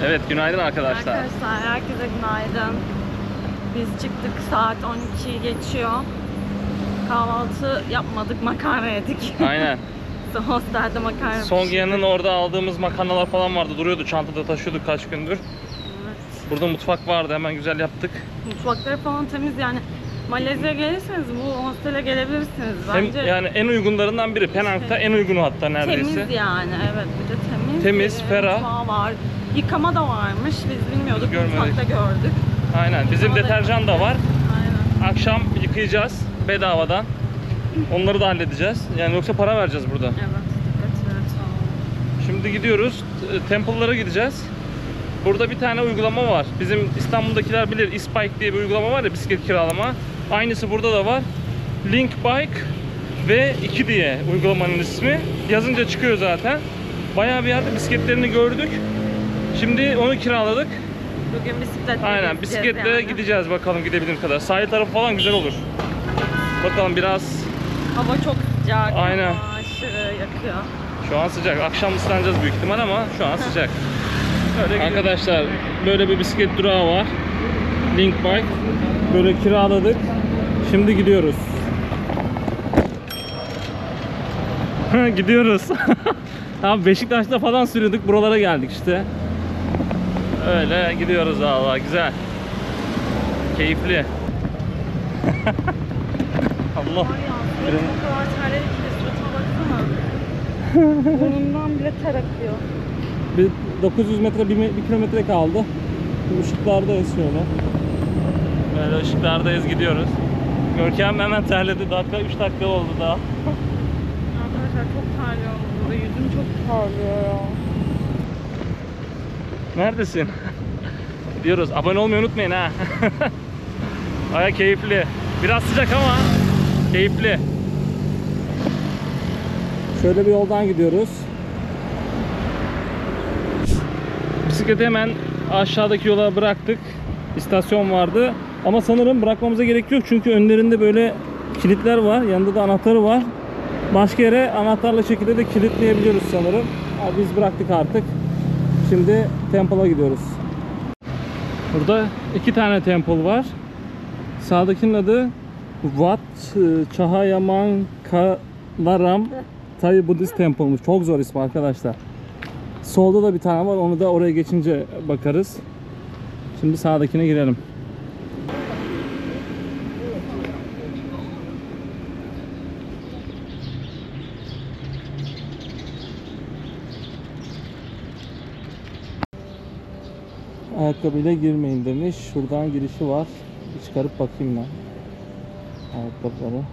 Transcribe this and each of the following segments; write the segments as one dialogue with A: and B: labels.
A: Evet, günaydın arkadaşlar.
B: Arkadaşlar herkese günaydın. Biz çıktık, saat 12 geçiyor. Kahvaltı yapmadık, makarna yedik.
A: Aynen.
B: Hostelde makarna
A: Songyeon'un orada aldığımız makarnalar falan vardı. Duruyordu, çantada taşıyorduk kaç gündür.
B: Evet.
A: Burada mutfak vardı, hemen güzel yaptık.
B: Mutfakları falan temiz yani. Malezya'ya gelirseniz bu hostele gelebilirsiniz bence.
A: Yani en uygunlarından biri. Penang'da en uygunu hatta neredeyse.
B: Temiz yani, evet, bir de temiz.
A: Temiz, ferah.
B: Mutfağı var. Yıkama da varmış, biz bilmiyorduk.
A: Görmedik.
B: Mutfakta gördük.
A: Aynen, bizim deterjan da var.
B: Aynen.
A: Akşam yıkayacağız bedavadan. Onları da halledeceğiz. Yani yoksa para vereceğiz burada.
B: Evet, evet.
A: Şimdi gidiyoruz. Temple'lara gideceğiz. Burada bir tane uygulama var. Bizim İstanbul'dakiler bilir. E-Spike diye bir uygulama var ya, bisiklet kiralama. Aynısı burada da var. Link Bike ve 2 diye uygulamanın ismi. Yazınca çıkıyor zaten. Bayağı bir yerde bisikletlerini gördük. Şimdi onu kiraladık.
B: Bugün bisikletle
A: Aynen, bisikletle
B: yani.
A: gideceğiz bakalım gidebildiğim kadar. Sahil tarafı falan güzel olur. Bakalım biraz.
B: Hava çok sıcak.
A: Aynen.
B: Ama aşırı yakıyor.
A: Şu an sıcak. Akşam ıslanacağız büyük ihtimal ama şu an sıcak. Öyle arkadaşlar, böyle bir bisiklet durağı var. Link Bike. Böyle kiraladık. Şimdi gidiyoruz. Gidiyoruz. Abi Beşiktaş'ta falan sürüyorduk. Buralara geldik işte. Öyle gidiyoruz vallahi, güzel. Keyifli. Allah.
B: Var ya, suratım o kadar terledi ki, suratıma baksana. Burnumdan bile ter akıyor.
A: Bir 900 metre, 1 kilometre kaldı. Işıklardayız şöyle. Böyle ışıklardayız, gidiyoruz. Görkem hemen terledi. 3 dakika oldu daha.
B: Arkadaşlar çok terliyorum burada. Yüzüm çok parlıyor ya.
A: Neredesin? Gidiyoruz. Abone olmayı unutmayın ha. Baya keyifli. Biraz sıcak ama keyifli. Şöyle bir yoldan gidiyoruz. Bisikleti hemen aşağıdaki yola bıraktık. İstasyon vardı. Ama sanırım bırakmamıza gerek yok. Çünkü önlerinde böyle kilitler var. Yanında da anahtarı var. Başka yere anahtarlı şekilde de kilitleyebiliyoruz sanırım. Biz bıraktık artık. Şimdi Temple'a gidiyoruz. Burada 2 tane temple var. Sağdakinin adı Wat Chahayamankalaram Thai Buddhist Temple'mış. Çok zor ismi arkadaşlar. Solda da bir tane var. Onu da oraya geçince bakarız. Şimdi sağdakine girelim. Ayakkabıyla girmeyin demiş. Şuradan girişi var. Bir çıkarıp bakayım ben. Ayakkabıları.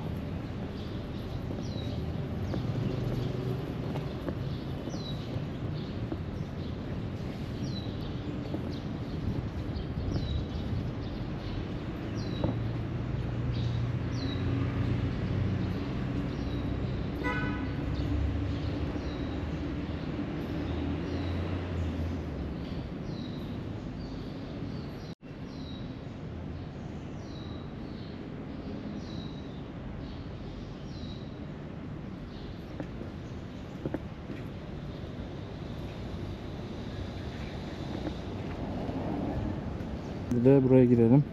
A: Bir de buraya girelim.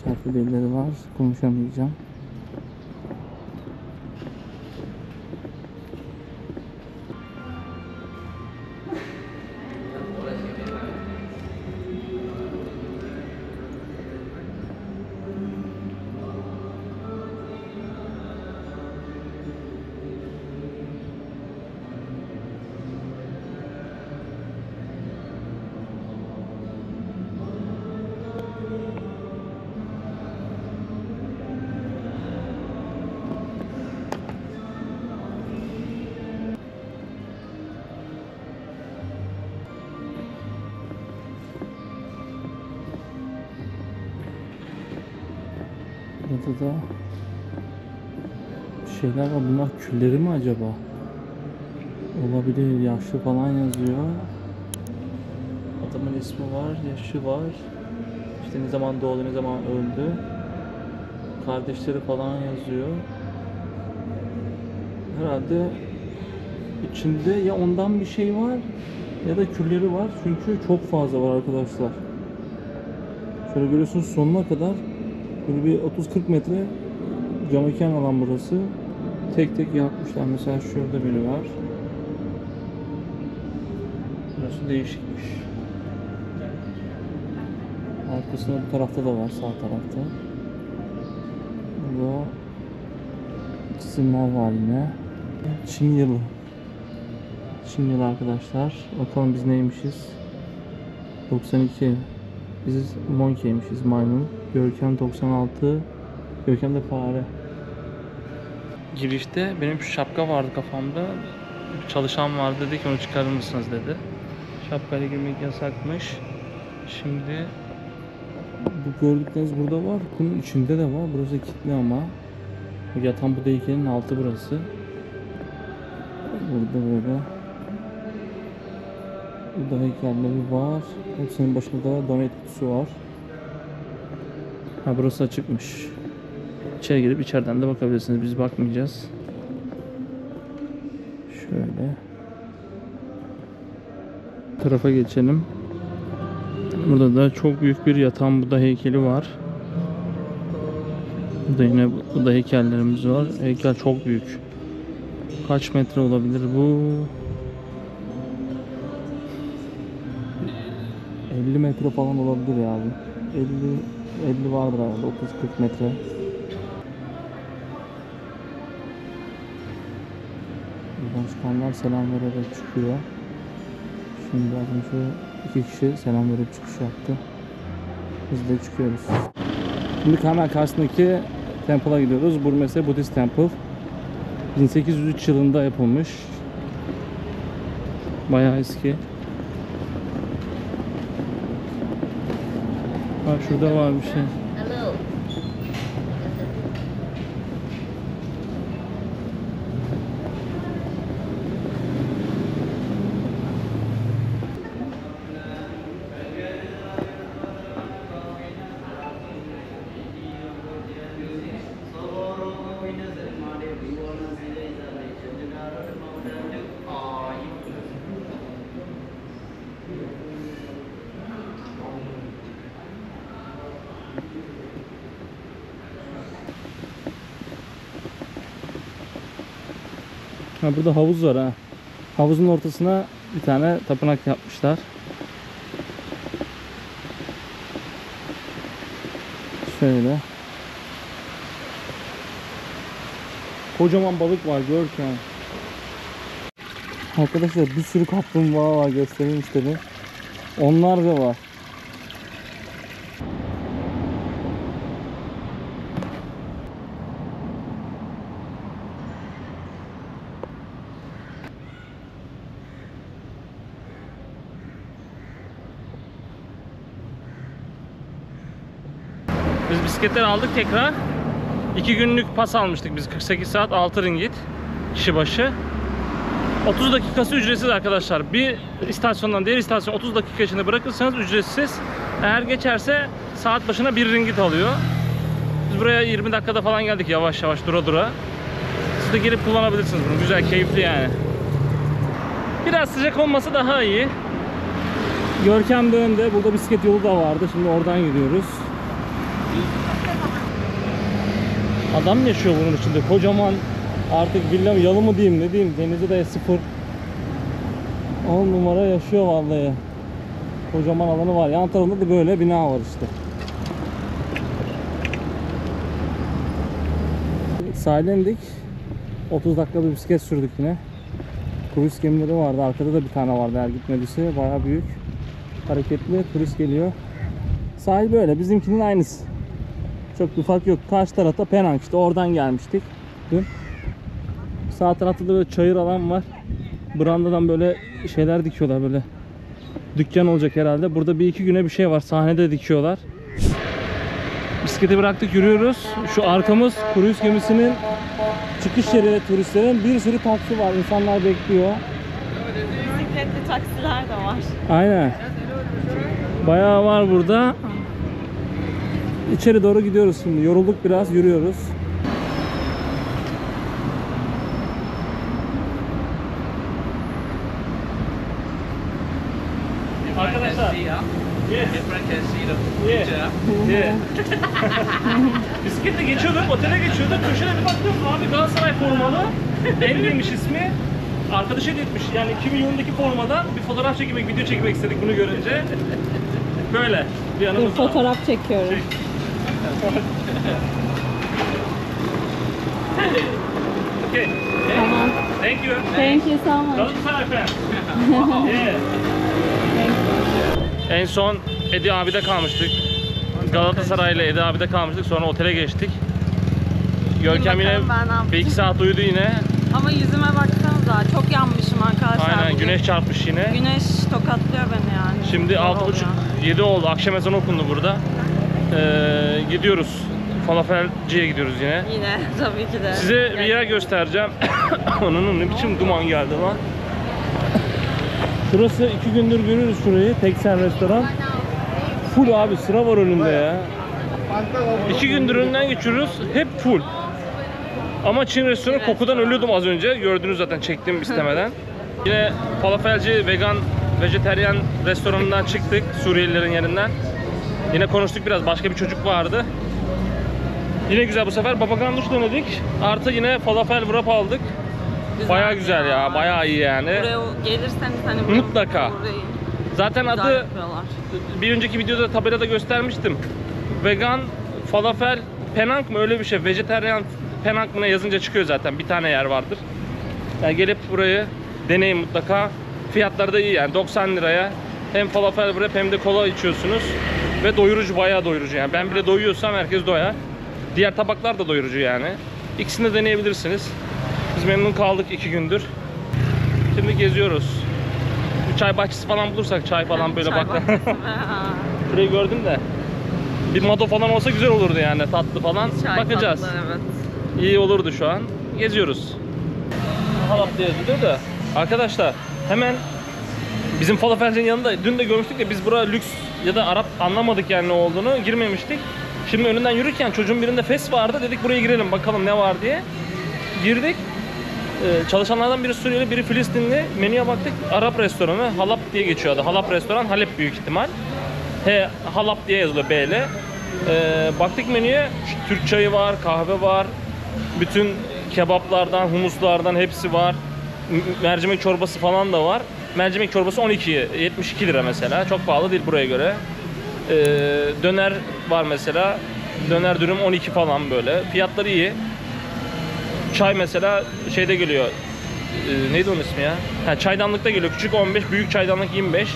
A: Çarpı birileri var. Konuşamayacağım. Burada da şeyler var. Bunlar külleri mi acaba? Olabilir. Yaşlı falan yazıyor. Adamın ismi var, yaşı var. İşte ne zaman doğdu, ne zaman öldü. Kardeşleri falan yazıyor. Herhalde İçinde ya ondan bir şey var ya da külleri var. Çünkü çok fazla var arkadaşlar. Şöyle görüyorsunuz sonuna kadar böyle bir 30-40 metre camekan alan burası. Tek tek yapmışlar. Mesela şurada biri var. Burası değişikmiş. Arkasında bu tarafta da var, sağ tarafta. Burada çizimler var yine. Çin yılı. Çin yılı arkadaşlar. Bakalım biz neymişiz? 92. Biz monkeymişiz, maymun. Görkem 96. Görkem de fare. Girişte benim şu şapka vardı kafamda. Bir çalışan vardı, dedi ki onu çıkarır mısınız dedi. Şapkayla girmek yasakmış. Şimdi bu gördükleriniz burada var. Bunun içinde de var. Burası kilitli ama. Yatan bu heykelin altı burası. Burada böyle. Burada heykelleri var. Hepsinin başında da donate kutusu var. Ha, burası açıkmış. İçeri girip içeriden de bakabilirsiniz. Biz bakmayacağız. Şöyle. Bu tarafa geçelim. Burada da çok büyük bir yatan Buda heykeli var. Burada yine Buda heykellerimiz var. Heykel çok büyük. Kaç metre olabilir bu? 50 metre falan olabilir ya bu. 50 vardır herhalde, 30-40 metre. Buradan çıkanlar selam vererek çıkıyor. Şimdi az önce iki kişi selam verip çıkış yaptı. Biz de çıkıyoruz. Şimdi hemen karşısındaki temple'a gidiyoruz. Burmese Buddhist Temple. 1803 yılında yapılmış. Bayağı eski. Ha, şurada var bir şey.
C: Hello.
A: Ha, burada havuz var ha. Havuzun ortasına bir tane tapınak yapmışlar. Şöyle. Kocaman balık var, Görkem. Arkadaşlar bir sürü kaplumbağa var, göstereyim istedim. Onlarca var. Biz bisikletleri aldık tekrar. 2 günlük pas almıştık biz, 48 saat 6 ringgit kişi başı. 30 dakikası ücretsiz arkadaşlar. Bir istasyondan diğer istasyona 30 dakika içinde bırakırsanız ücretsiz. Eğer geçerse saat başına 1 ringgit alıyor. Biz buraya 20 dakikada falan geldik, yavaş yavaş dura dura. Siz de gelip kullanabilirsiniz bunu. Güzel, keyifli yani. Biraz sıcak olması daha iyi. Görkem de önde. Burada bisiklet yolu da vardı. Şimdi oradan gidiyoruz. Adam yaşıyor bunun içinde. Kocaman, artık villa mı, yalı mı diyeyim, ne diyeyim, denizi de sıfır. 10 numara yaşıyor vallahi. Kocaman alanı var. Yan tarafında da böyle bina var işte. Sahile indik. 30 dakika bir bisiklet sürdük yine. Turist gemileri vardı. Arkada da bir tane vardı eğer gitmediyse. Bayağı büyük. Hareketli turist geliyor. Sahil böyle. Bizimkinin aynısı. Çok bir fark yok. Karşı tarafta Penang, işte oradan gelmiştik dün. Sağ tarafta da böyle çayır alan var. Brandadan böyle şeyler dikiyorlar, böyle dükkan olacak herhalde. Burada bir iki güne bir şey var, sahnede dikiyorlar. Bisikleti bıraktık, yürüyoruz. Şu arkamız kruz gemisinin çıkış yeri, turistlerin bir sürü taksi var, insanlar bekliyor.
B: Bisikletli taksiler de var.
A: Aynen. Bayağı var burada. İçeri doğru gidiyoruz şimdi. Yorulduk biraz, yürüyoruz. Arkadaşlar. Yes. Yeah. Yeah. Bisikletle geçiyorduk, otele geçiyorduk. Köşede bir baktım abi Galatasaray formalı. Emre'ymiş ismi. Arkadaşı etmiş yani 2000 yılındaki formadan bir fotoğraf çekmek, video çekmek istedik bunu görünce. Böyle bir
B: Dur
A: yanımız var.
B: fotoğraf çekiyorum.
A: Okay.
B: Tamam.
A: Thank you.
B: Thank you so much.
A: Galatasaray fan. Yeah. En son Edi abi'de kalmıştık. Galatasaray ile Edi abi'de kalmıştık. Sonra otele geçtik. Görkem yine
B: bakalım ben ne yaptım.
A: bir iki saat uyudu yine.
B: Ama yüzüme baksanıza çok yanmışım arkadaşlar.
A: Aynen
B: bugün.
A: güneş çarpmış yine.
B: Güneş tokatlıyor beni yani.
A: Şimdi
B: Zor
A: 6.30
B: oluyor.
A: 7 oldu. Akşam ezanı okundu burada. Gidiyoruz. Falafelciye gidiyoruz yine.
B: Yine tabii ki de.
A: Size bir yer göstereceğim. Onun ne biçim duman geldi lan. Şurası 2 gündür görüyoruz şurayı. Teksen restoran. Full abi, sıra var önünde ya. 2 gündür önünden geçiyoruz. Hep full. Ama Çin restoranı kokudan ölüyordum az önce. Gördünüz zaten, çektim istemeden. Yine falafelci, vegan, vejeteryan restoranından çıktık. Suriyelilerin yerinden. Yine konuştuk biraz. Başka bir çocuk vardı. Yine güzel bu sefer. Baba ganoush denedik. Artı yine falafel wrap aldık. Bayağı güzel ya. Bayağı iyi yani.
B: Buraya gelirseniz hani buraya
A: Mutlaka.
B: uğrayın.
A: Zaten
B: Güzel
A: adı
B: yapıyorlar.
A: bir önceki videoda tabelada göstermiştim. Vegan falafel Penang mı öyle bir şey. Vejeteryan Penang mı ne yazınca çıkıyor zaten. Bir tane yer vardır. Yani gelip burayı deneyin mutlaka. Fiyatları da iyi yani 90 liraya. Hem falafel wrap hem de kola içiyorsunuz. Ve doyurucu, bayağı doyurucu yani. Ben bile doyuyorsam herkes doyar. Diğer tabaklar da doyurucu yani. İkisini de deneyebilirsiniz. Biz memnun kaldık 2 gündür. Şimdi geziyoruz. Bir çay bahçesi falan bulursak, çay falan böyle
B: Çay
A: bak.
B: bahçesi mi?
A: Şurayı gördüm de. Bir mado falan olsa güzel olurdu yani, tatlı falan.
B: Çay
A: Bakacağız.
B: tatlı, evet.
A: İyi olurdu şu an. Geziyoruz. Halap diye yazılıyor da. Arkadaşlar hemen bizim falafelcinin yanında dün de görmüştük de biz buraya lüks ya da Arap anlamadık yani ne olduğunu, girmemiştik. Şimdi önünden yürürken çocuğun birinde fes vardı, dedik buraya girelim bakalım ne var diye. Girdik. Çalışanlardan biri Suriyeli, biri Filistinli. Menüye baktık. Arap restoranı. Halap diye geçiyor adı. Halap restoran. Halep büyük ihtimal. Halap diye yazılıyor B ile. Baktık menüye. Türk çayı var, kahve var. Bütün kebaplardan, humuslardan hepsi var. Mercimek çorbası falan da var. Mercimek çorbası 72 lira mesela. Çok pahalı değil buraya göre. Döner var mesela. Döner dürüm 12 falan böyle. Fiyatları iyi. Çay mesela şeyde geliyor. Neydi onun ismi ya? Ha, çaydanlıkta geliyor. Küçük 15, büyük çaydanlık 25.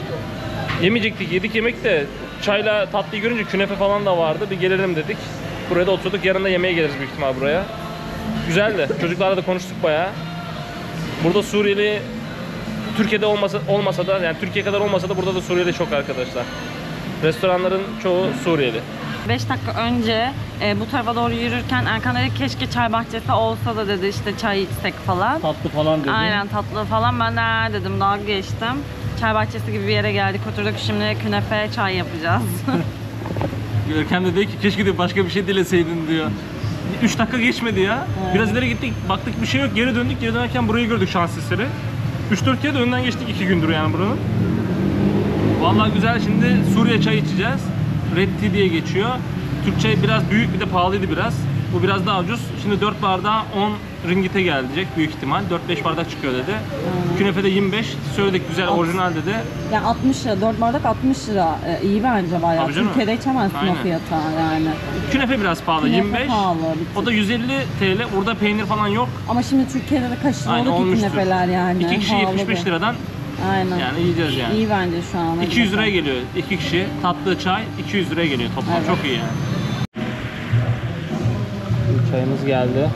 A: Yemeyecektik, yedik yemek de çayla tatlıyı görünce künefe falan da vardı. Bir gelelim dedik. Buraya da oturduk. Yarın da yemeğe geliriz büyük ihtimal buraya. Güzeldi. Çocuklarla da konuştuk bayağı. Burada Suriyeli Türkiye'de olmasa da yani Türkiye kadar olmasa da burada da Suriyeli çok arkadaşlar. Restoranların çoğu Suriyeli.
B: 5 dakika önce bu tarafa doğru yürürken Erkan dedi keşke çay bahçesi olsa da dedi işte çay içsek falan.
A: Tatlı falan dedi.
B: Aynen tatlı falan. Ben de dedim dalga geçtim. Çay bahçesi gibi bir yere geldik, oturduk, şimdi künefe çay yapacağız.
A: Görkem de dedi ki keşke de başka bir şey dileseydin diyor. 3 dakika geçmedi ya.
B: Evet.
A: Biraz ileri gittik, baktık bir şey yok, geri döndük. Geri dönerken burayı gördük, şans eseri. 3-4 kere de önden geçtik 2 gündür yani buranın. Vallahi güzel. Şimdi Suriye çayı içeceğiz. Red Tea diye geçiyor. Türk çayı biraz büyük, bir de pahalıydı biraz. Bu biraz daha ucuz. Şimdi 4 bardağı 10 ringgite gelecek büyük ihtimal. 4-5 bardak çıkıyor dedi. Künefe de 25. Söyledik güzel, orijinal dedi.
C: Yani 60 lira, 4 bardak 60 lira. İyi bence bayağı.
A: Tabii canım.
C: Türkiye'de içemezsin
A: Aynen.
C: o fiyata yani.
A: Künefe biraz pahalı,
C: Künefe
A: 25.
C: pahalı, bir
A: O da
C: tık.
A: 150 TL. Burada peynir falan yok.
C: Ama şimdi Türkiye'de de kaç lira
A: Aynen,
C: oldu ki
A: olmuştur.
C: künefeler yani.
A: 2 kişi
C: Pahalı
A: 75
C: da.
A: liradan
C: Aynen.
A: yani yiyeceğiz yani.
C: İyi bence şu an. hadi
A: 200 liraya
C: bakalım.
A: geliyor. 2 kişi tatlı çay 200 liraya geliyor toplam.
C: Evet.
A: Çok iyi yani. Çayımız geldi.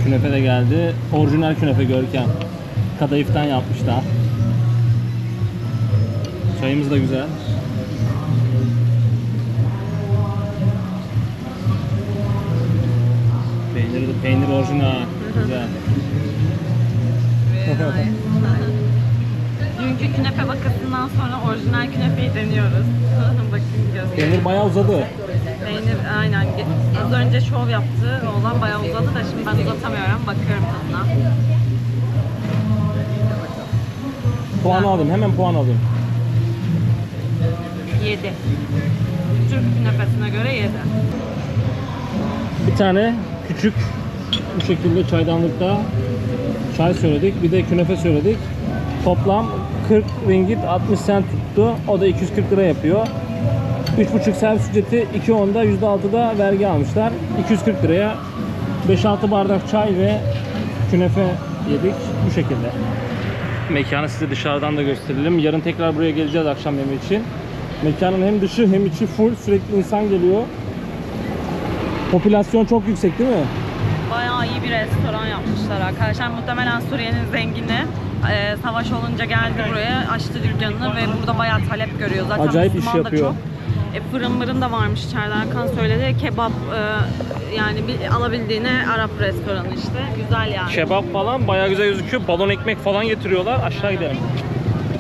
A: Künefe de geldi. Orijinal künefe Görkem. Kadayıftan yapmışlar. Çayımız da güzel. Peynir orijinal. Güzel.
B: Dünkü künefe vakasından sonra orijinal künefeyi deniyoruz. Bakın gözüküyor.
A: Peynir bayağı uzadı.
B: Peynir aynen. Az önce şov yaptı. Oğlan bayağı uzadı da şimdi ben uzatamıyorum. Bakıyorum tadına.
A: Puanı alayım. Hemen puan alayım.
B: 7. Türk künefesine göre 7.
A: Bir tane küçük bu şekilde çaydanlıkta çay söyledik. Bir de künefe söyledik. Toplam 40 ringgit 60 cent tuttu. O da 240 lira yapıyor. 3,5 servis ücreti 2.10'da %6'da vergi almışlar. 240 liraya 5-6 bardak çay ve künefe yedik bu şekilde. Mekanı size dışarıdan da gösterelim. Yarın tekrar buraya geleceğiz akşam yemeği için. Mekanın hem dışı hem içi full, sürekli insan geliyor. Popülasyon çok yüksek değil mi?
B: Bayağı iyi bir restoran yapmışlar arkadaşlar. Muhtemelen Suriye'nin zengini savaş olunca geldi buraya, açtı dükkanını ve burada bayağı talep görüyor. Zaten
A: Acayip iş
B: Müslüman da
A: yapıyor.
B: çok. Fırın mırın da varmış içeride. Hakan söyledi. Kebap yani bir alabildiğine Arap restoranı işte. Güzel yani.
A: Kebap falan bayağı güzel gözüküyor. Balon ekmek falan getiriyorlar. Aşağı gidelim.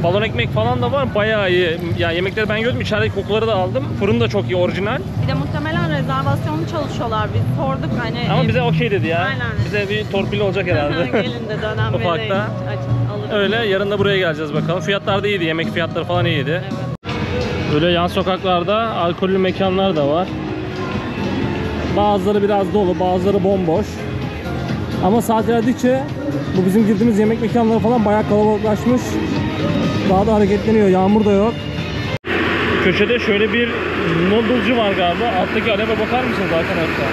A: Balon ekmek falan da var. Bayağı iyi. Ya yemekleri ben gördüm. İçerideki kokuları da aldım. Fırın da çok iyi, orijinal.
B: Bir de muhtemelen rezervasyonlu çalışıyorlar. Biz sorduk hani.
A: Ama bize okey dedi ya.
B: Aynen.
A: Bize bir torpil olacak herhalde.
B: Gelin de dönem
A: Ufakta.
B: alırım.
A: Öyle. Yarın da buraya geleceğiz bakalım. Fiyatlar da iyiydi. Yemek fiyatları falan iyiydi.
B: Evet.
A: Böyle yan sokaklarda alkollü mekanlar da var. Bazıları biraz dolu, bazıları bomboş. Ama saat ilerledikçe bu bizim girdiğimiz yemek mekanları falan bayağı kalabalıklaşmış. Daha da hareketleniyor. Yağmur da yok. Köşede şöyle bir noodle'cı var galiba. Alttaki aleve bakar mısınız arkadaşlar?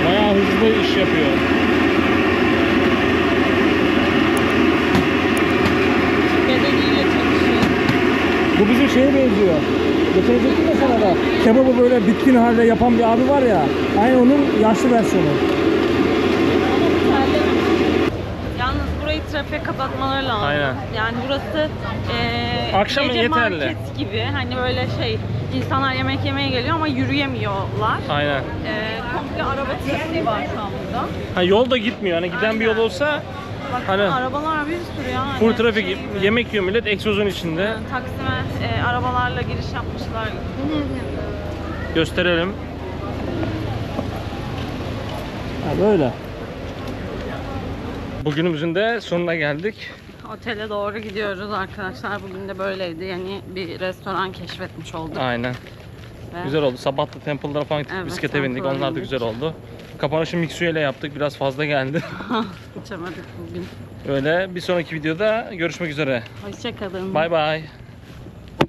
A: Bayağı hızlı iş yapıyor.
B: Bedeniyle çalışıyor.
A: Bu bizim şeye benziyor. Geçen dedim ya sana da. Kebabı böyle bitkin halde yapan bir abi var ya. Aynı onun yaşlı versiyonu.
B: Yalnız burayı trafiğe kapatmaları lazım.
A: Aynen.
B: Yani burası
A: Akşam
B: gece
A: yeterli.
B: market gibi. Hani böyle şey, insanlar yemek yemeye geliyor ama yürüyemiyorlar.
A: Aynen.
B: Komple araba trafiği var şu an burada.
A: Ha, yol da gitmiyor. Hani giden bir yol olsa
B: Baksana
A: hani
B: arabalar bir sürü ya.
A: full
B: Hani
A: trafik,
B: şey gibi.
A: yemek yiyor millet egzozun içinde.
B: Taksim'e arabalarla giriş yapmışlar.
A: Gösterelim. Ha, böyle. Bugünümüzün de sonuna geldik.
B: Otele doğru gidiyoruz arkadaşlar. Bugün de böyleydi. Yani bir restoran keşfetmiş olduk.
A: Aynen.
B: Ve
A: Güzel oldu. Sabah da Temple'lara falan gittik.
B: Evet,
A: Bisiklete bindik.
B: Temple'a
A: Onlar da
B: bindik.
A: güzel oldu. Kapanışı Mixue ile yaptık. Biraz fazla geldi.
B: Uçamadık bugün.
A: Öyle. Bir sonraki videoda görüşmek üzere.
B: Hoşçakalın.
A: Bay bay.